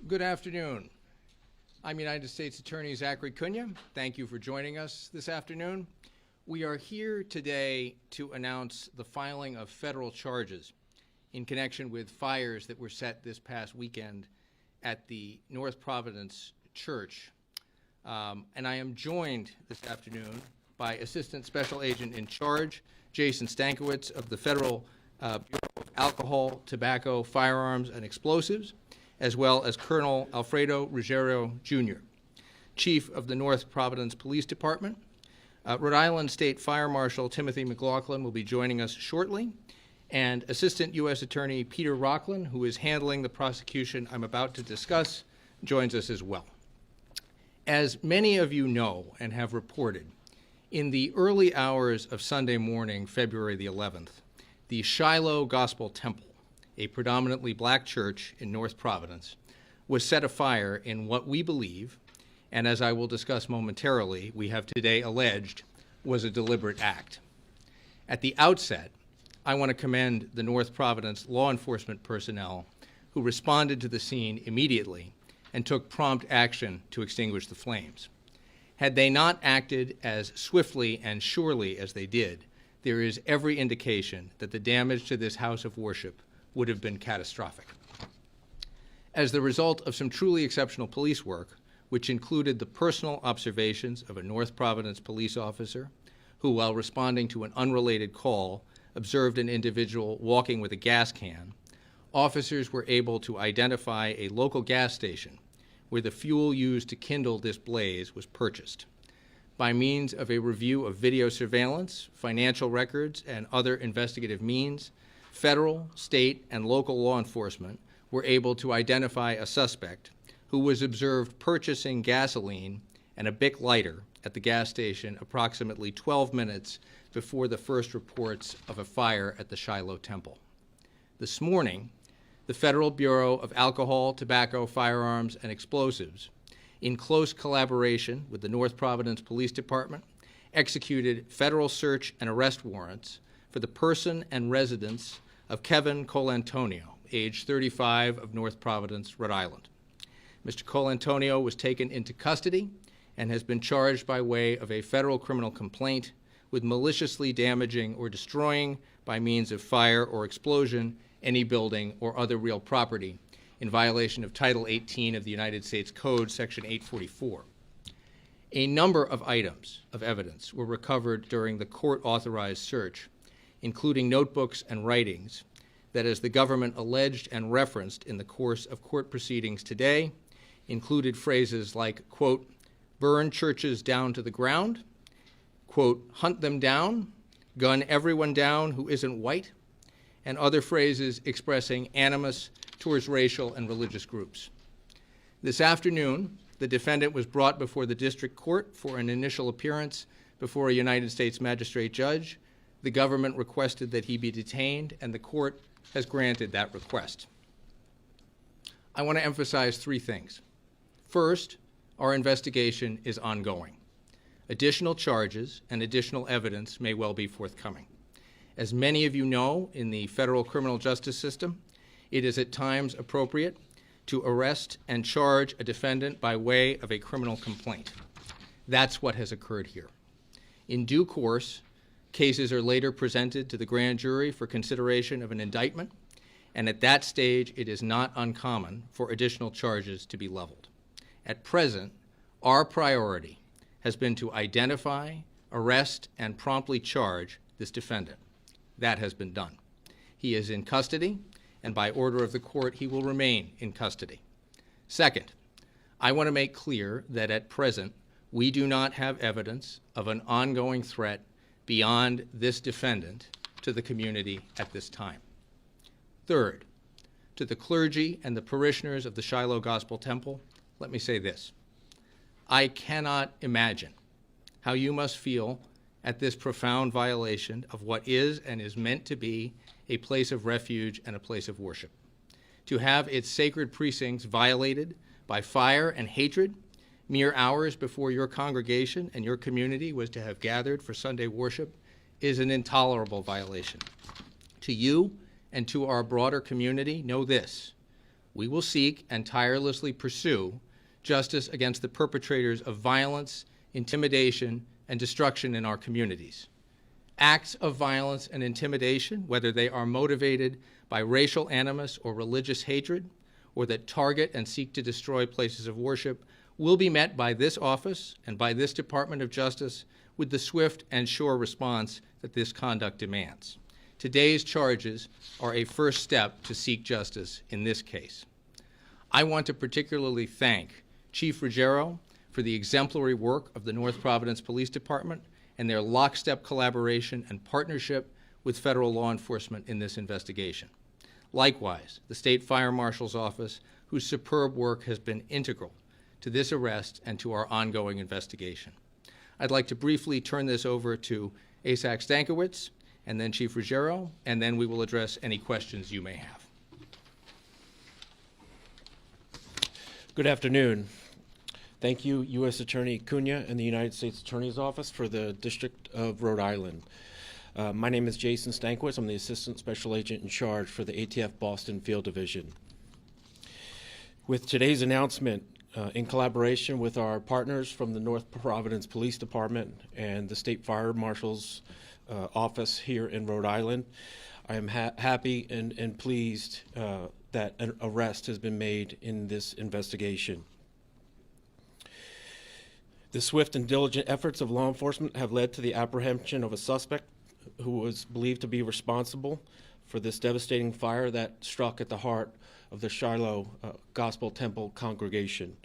Good afternoon. I'm United States Attorney Zachary Cunha. Thank you for joining us this afternoon. We are here today to announce the filing of federal charges in connection with fires that were set this past weekend at the North Providence Church. And I am joined this afternoon by Assistant Special Agent in Charge, Jason Stankiewicz of the Federal Bureau of Alcohol, Tobacco, Firearms, and Explosives, as well as Colonel Alfredo Ruggiero, Jr., Chief of the North Providence Police Department. Rhode Island State Fire Marshal Timothy McLaughlin will be joining us shortly, and Assistant U.S. Attorney Peter Rockland, who is handling the prosecution I'm about to discuss, joins us as well. As many of you know and have reported, in the early hours of Sunday morning, February the 11th, the Shiloh Gospel Temple, a predominantly black church in North Providence, was set afire in what we believe, and as I will discuss momentarily, we have today alleged, was a deliberate act. At the outset, I want to commend the North Providence law enforcement personnel who responded to the scene immediately and took prompt action to extinguish the flames. Had they not acted as swiftly and surely as they did, there is every indication that the damage to this house of worship would have been catastrophic. As the result of some truly exceptional police work, which included the personal observations of a North Providence police officer who, while responding to an unrelated call, observed an individual walking with a gas can, officers were able to identify a local gas station where the fuel used to kindle this blaze was purchased. By means of a review of video surveillance, financial records, and other investigative means, federal, state, and local law enforcement were able to identify a suspect who was observed purchasing gasoline and a Bic lighter at the gas station approximately 12 minutes before the first reports of a fire at the Shiloh Temple. This morning, the Federal Bureau of Alcohol, Tobacco, Firearms, and Explosives, in close collaboration with the North Providence Police Department, executed federal search and arrest warrants for the person and residence of Kevin Colantonio, age 35, of North Providence, Rhode Island. Mr. Colantonio was taken into custody and has been charged by way of a federal criminal complaint with maliciously damaging or destroying by means of fire or explosion any building or other real property in violation of Title 18 of the United States Code, Section 844. A number of items of evidence were recovered during the court-authorized search, including notebooks and writings that, as the government alleged and referenced in the course of court proceedings today, included phrases like, quote, burn churches down to the ground, quote, hunt them down, gun everyone down who isn't white, and other phrases expressing animus towards racial and religious groups. This afternoon, the defendant was brought before the district court for an initial appearance before a United States magistrate judge. The government requested that he be detained, and the court has granted that request. I want to emphasize three things. First, our investigation is ongoing. Additional charges and additional evidence may well be forthcoming. As many of you know, in the federal criminal justice system, it is at times appropriate to arrest and charge a defendant by way of a criminal complaint. That's what has occurred here. In due course, cases are later presented to the grand jury for consideration of an indictment, and at that stage, it is not uncommon for additional charges to be leveled. At present, our priority has been to identify, arrest, and promptly charge this defendant. That has been done. He is in custody, and by order of the court, he will remain in custody. Second, I want to make clear that at present, we do not have evidence of an ongoing threat beyond this defendant to the community at this time. Third, to the clergy and the parishioners of the Shiloh Gospel Temple, let me say this. I cannot imagine how you must feel at this profound violation of what is and is meant to be a place of refuge and a place of worship. To have its sacred precincts violated by fire and hatred mere hours before your congregation and your community was to have gathered for Sunday worship is an intolerable violation. To you and to our broader community, know this: we will seek and tirelessly pursue justice against the perpetrators of violence, intimidation, and destruction in our communities. Acts of violence and intimidation, whether they are motivated by racial animus or religious hatred, or that target and seek to destroy places of worship, will be met by this office and by this Department of Justice with the swift and sure response that this conduct demands. Today's charges are a first step to seek justice in this case. I want to particularly thank Chief Ruggiero for the exemplary work of the North Providence Police Department and their lockstep collaboration and partnership with federal law enforcement in this investigation. Likewise, the State Fire Marshal's Office, whose superb work has been integral to this arrest and to our ongoing investigation. I'd like to briefly turn this over to ASAC Stankiewicz and then Chief Ruggiero, and then we will address any questions you may have. Good afternoon. Thank you, U.S. Attorney Cunha and the United States Attorney's Office for the District of Rhode Island. My name is Jason Stankiewicz. I'm the Assistant Special Agent in charge for the ATF Boston Field Division. With today's announcement, in collaboration with our partners from the North Providence Police Department and the State Fire Marshal's Office here in Rhode Island, I am happy and pleased that an arrest has been made in this investigation. The swift and diligent efforts of law enforcement have led to the apprehension of a suspect who was believed to be responsible for this devastating fire that struck at the heart of the Shiloh Gospel Temple congregation.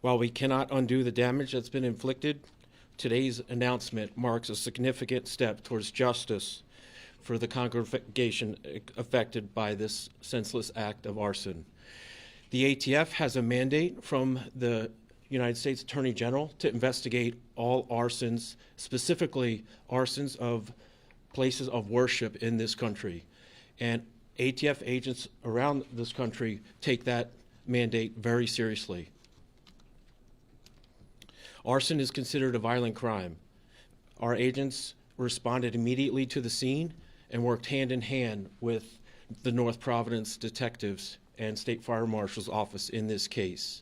While we cannot undo the damage that's been inflicted, today's announcement marks a significant step towards justice for the congregation affected by this senseless act of arson. The ATF has a mandate from the United States Attorney General to investigate all arsons, specifically arsons of places of worship in this country. And ATF agents around this country take that mandate very seriously. Arson is considered a violent crime. Our agents responded immediately to the scene and worked hand in hand with the North Providence detectives and State Fire Marshal's Office in this case.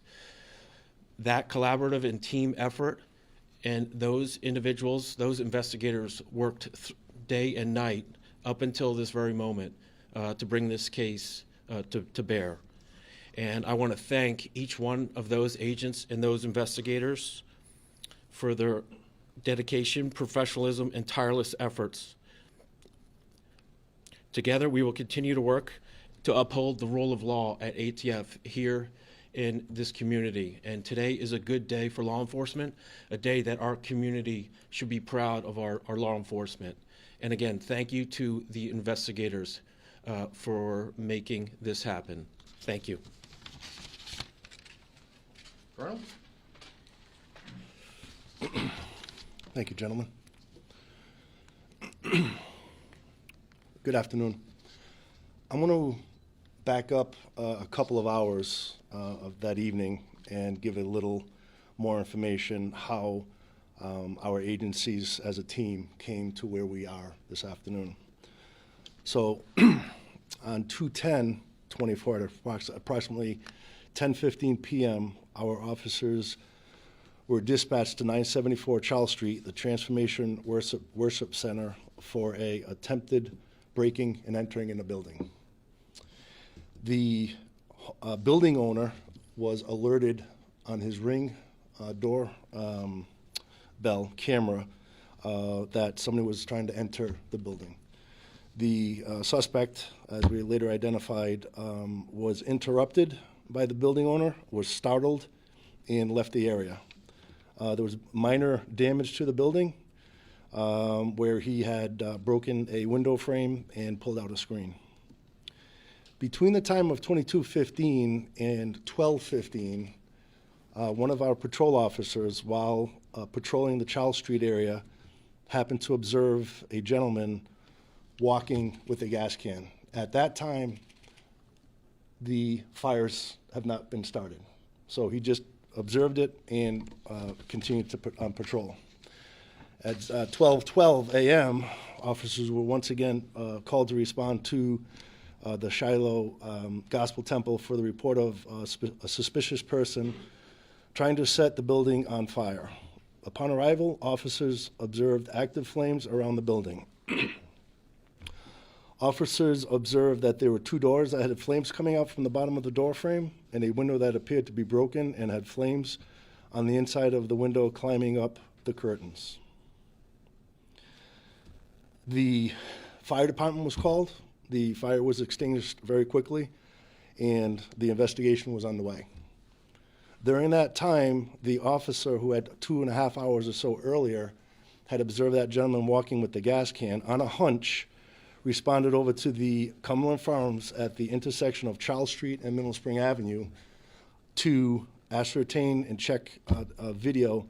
That collaborative and team effort and those individuals, those investigators worked day and night up until this very moment to bring this case to bear. And I want to thank each one of those agents and those investigators for their dedication, professionalism, and tireless efforts. Together, we will continue to work to uphold the rule of law at ATF here in this community. And today is a good day for law enforcement, a day that our community should be proud of our law enforcement. And again, thank you to the investigators for making this happen. Thank you. Colonel? Thank you, gentlemen. Good afternoon. I'm going to back up a couple of hours of that evening and give a little more information how our agencies as a team came to where we are this afternoon. So on 2/10/24 at approximately 10:15 p.m., our officers were dispatched to 974 Charles Street, the Transformation Worship Center, for a attempted breaking and entering in the building. The building owner was alerted on his Ring door bell camera that somebody was trying to enter the building. The suspect, as we later identified, was interrupted by the building owner, was startled, and left the area. There was minor damage to the building where he had broken a window frame and pulled out a screen. Between the time of 22:15 and 12:15, one of our patrol officers, while patrolling the Charles Street area, happened to observe a gentleman walking with a gas can. At that time, the fires have not been started. So he just observed it and continued to on patrol. At 12:12 a.m., officers were once again called to respond to the Shiloh Gospel Temple for the report of a suspicious person trying to set the building on fire. Upon arrival, officers observed active flames around the building. Officers observed that there were two doors that had flames coming out from the bottom of the door frame and a window that appeared to be broken and had flames on the inside of the window climbing up the curtains. The fire department was called. The fire was extinguished very quickly, and the investigation was underway. During that time, the officer who had 2.5 hours or so earlier had observed that gentleman walking with the gas can on a hunch, responded over to the Cumberland Farms at the intersection of Charles Street and Middle Spring Avenue to ascertain and check a video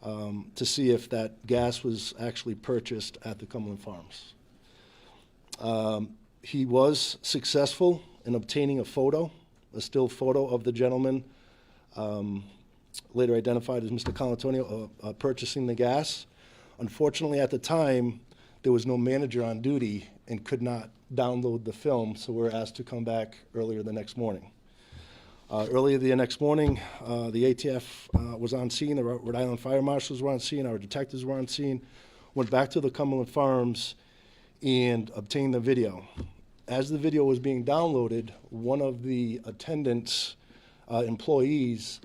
to see if that gas was actually purchased at the Cumberland Farms. He was successful in obtaining a still photo of the gentleman, later identified as Mr. Colantonio, purchasing the gas. Unfortunately, at the time, there was no manager on duty and could not download the film, so we were asked to come back earlier the next morning. Earlier the next morning, the ATF was on scene, the Rhode Island Fire Marshals were on scene, our detectives were on scene, went back to the Cumberland Farms and obtained the video. As the video was being downloaded, one of the attendants, employees,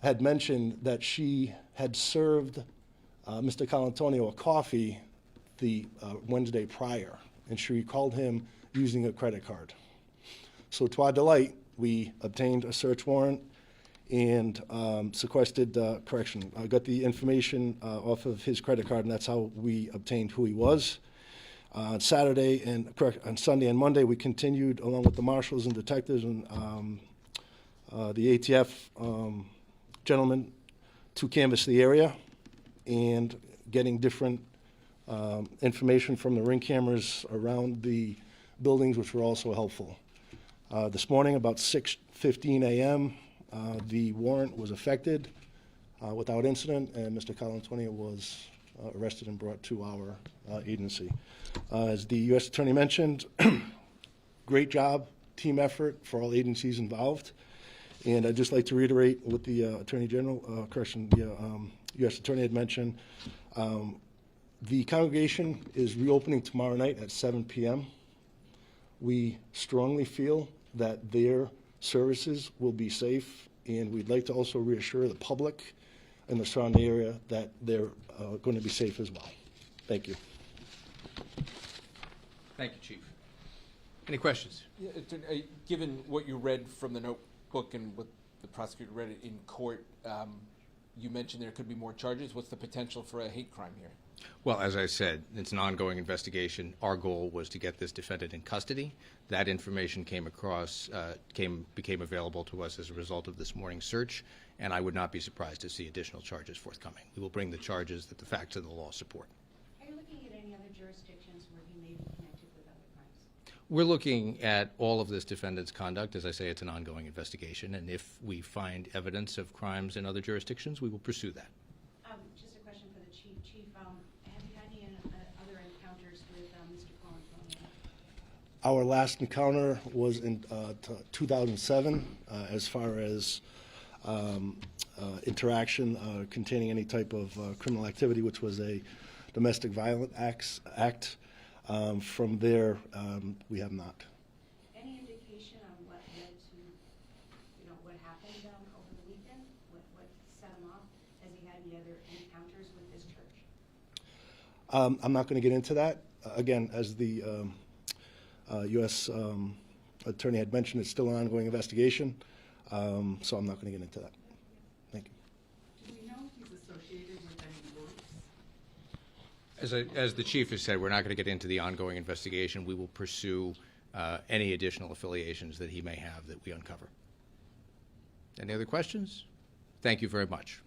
had mentioned that she had served Mr. Colantonio a coffee the Wednesday prior, and she recalled him using a credit card. So to our delight, we obtained a search warrant and sequestered, got the information off of his credit card, and that's how we obtained who he was. On Saturday and on Sunday and Monday, we continued along with the marshals and detectives and the ATF gentlemen to canvass the area and getting different information from the ring cameras around the buildings, which were also helpful. This morning, about 6:15 a.m., the warrant was effected without incident, and Mr. Colantonio was arrested and brought to our agency. As the U.S. Attorney mentioned, great job, team effort for all agencies involved. And I'd just like to reiterate what the Attorney General, the U.S. Attorney had mentioned. The congregation is reopening tomorrow night at 7 p.m. We strongly feel that their services will be safe, and we'd like to also reassure the public in the surrounding area that they're going to be safe as well. Thank you. Thank you, Chief. Any questions? Yeah, given what you read from the notebook and what the prosecutor read in court, you mentioned there could be more charges. What's the potential for a hate crime here? Well, as I said, it's an ongoing investigation. Our goal was to get this defendant in custody. That information came across, became available to us as a result of this morning's search, and I would not be surprised to see additional charges forthcoming. We will bring the charges that the facts of the law support. Are you looking at any other jurisdictions where he may be connected with other crimes? We're looking at all of this defendant's conduct. As I say, it's an ongoing investigation, and if we find evidence of crimes in other jurisdictions, we will pursue that. Just a question for the chief. Chief, have you had any other encounters with Mr. Colantonio? Our last encounter was in 2007, as far as interaction containing any type of criminal activity, which was a domestic violence act. From there, we have not. Any indication on what led to, what happened over the weekend? What set him off? Has he had any other encounters with this church? I'm not going to get into that. Again, as the U.S. Attorney had mentioned, it's still an ongoing investigation, so I'm not going to get into that. Thank you. Do we know if he's associated with any groups? As the Chief has said, we're not going to get into the ongoing investigation. We will pursue any additional affiliations that he may have that we uncover. Any other questions? Thank you very much.